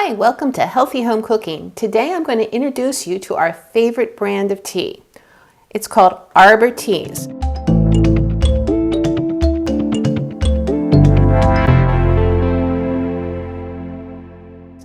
Hi, welcome to Healthy Home Cooking. Today I'm going to introduce you to our favorite brand of tea. It's called ARBOR Teas.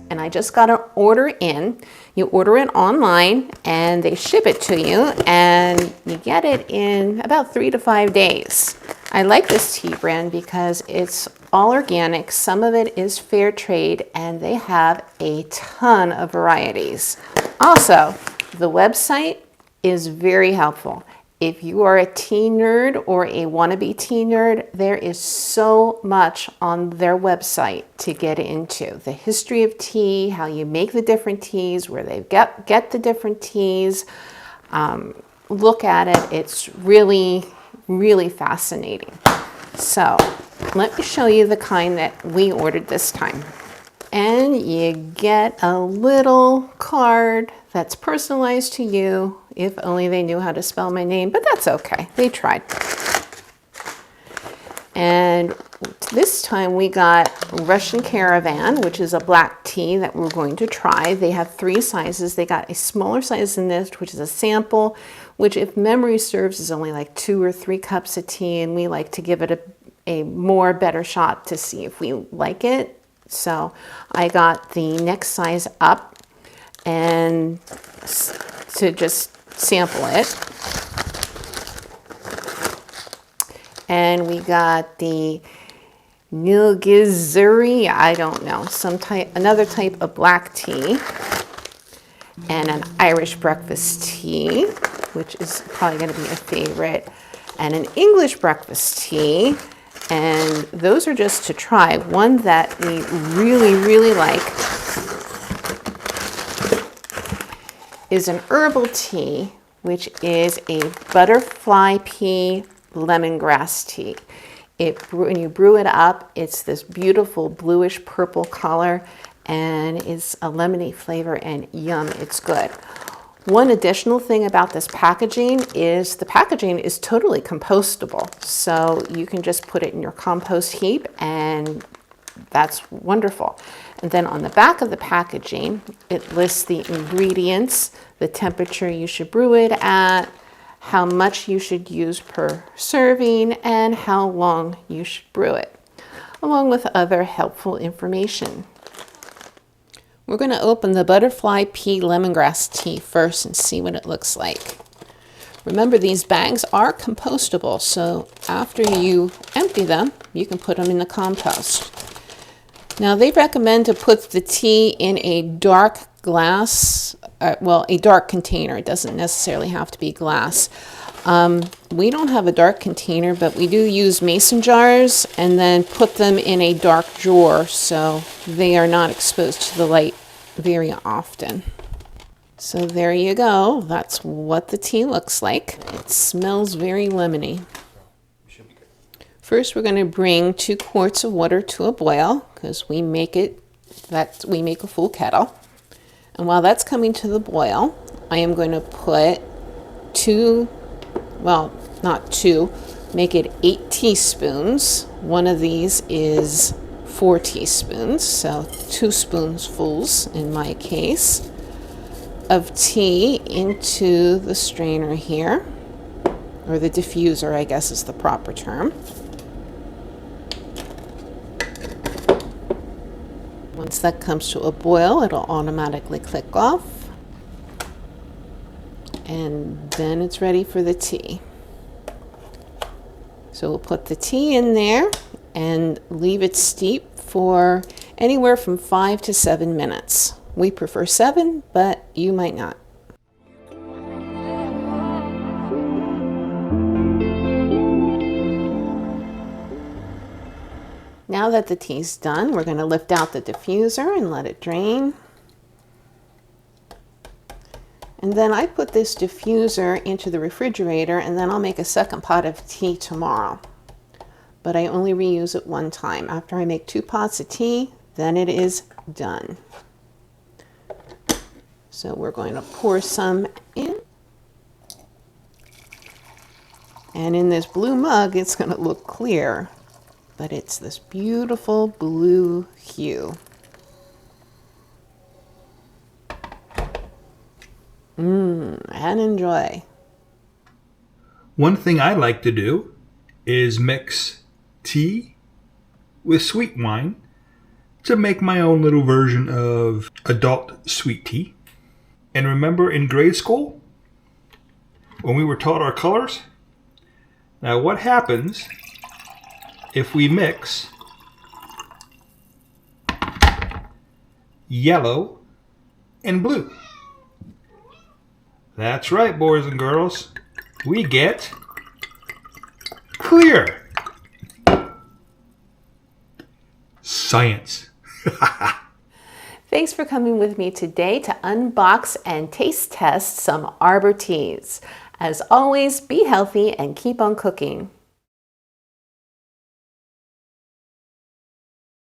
And I just got an order in. You order it online and they ship it to you and you get it in about 3 to 5 days. I like this tea brand because it's all organic, some of it is fair trade, and they have a ton of varieties. Also, the website is very helpful. If you are a tea nerd or a wannabe tea nerd, there is so much on their website to get into. The history of tea, how you make the different teas, where they get the different teas. Look at it. It's really fascinating. So let me show you the kind that we ordered this time. And you get a little card that's personalized to you. If only they knew how to spell my name, but that's okay. They tried. And this time we got Russian Caravan, which is a black tea that we're going to try. They have 3 sizes. They got a smaller size than this, which is a sample, which if memory serves is only like 2 or 3 cups of tea, and we like to give it a more better shot to see if we like it. So I got the next size up and to just sample it. And we got the Nilgizuri, I don't know, another type of black tea, and an Irish breakfast tea, which is probably going to be a favorite, and an English breakfast tea. And those are just to try. One that we really like is an herbal tea, which is a butterfly pea lemongrass tea. When you brew it up, it's this beautiful bluish purple color, and it's a lemony flavor, and yum, it's good. One additional thing about this packaging is the packaging is totally compostable. So you can just put it in your compost heap, and that's wonderful. And then on the back of the packaging, it lists the ingredients, the temperature you should brew it at, how much you should use per serving, and how long you should brew it, along with other helpful information. We're going to open the butterfly pea lemongrass tea first and see what it looks like. Remember, these bags are compostable, so after you empty them, you can put them in the compost. Now, they recommend to put the tea in a dark glass, a dark container. It doesn't necessarily have to be glass. We don't have a dark container, but we do use mason jars and then put them in a dark drawer so they are not exposed to the light very often. So there you go. That's what the tea looks like. It smells very lemony. First, we're going to bring 2 quarts of water to a boil because we make a full kettle. And while that's coming to the boil, I am going to put make it 8 teaspoons. One of these is 4 teaspoons, so 2 spoonfuls in my case, of tea into the strainer here, or the diffuser, I guess is the proper term. Once that comes to a boil, it'll automatically click off, and then it's ready for the tea. So we'll put the tea in there and leave it steep for anywhere from 5 to 7 minutes. We prefer 7, but you might not. Now that the tea's done, we're going to lift out the diffuser and let it drain. And then I put this diffuser into the refrigerator, and then I'll make a second pot of tea tomorrow. But I only reuse it 1 time. After I make 2 pots of tea, then it is done. So we're going to pour some in. And in this blue mug, it's going to look clear, but it's this beautiful blue hue. And enjoy. One thing I like to do is mix tea with sweet wine to make my own little version of adult sweet tea. And remember in grade school when we were taught our colors? Now what happens if we mix yellow and blue? That's right, boys and girls. We get clear. Science. Thanks for coming with me today to unbox and taste test some Arbor teas. As always, be healthy and keep on cooking.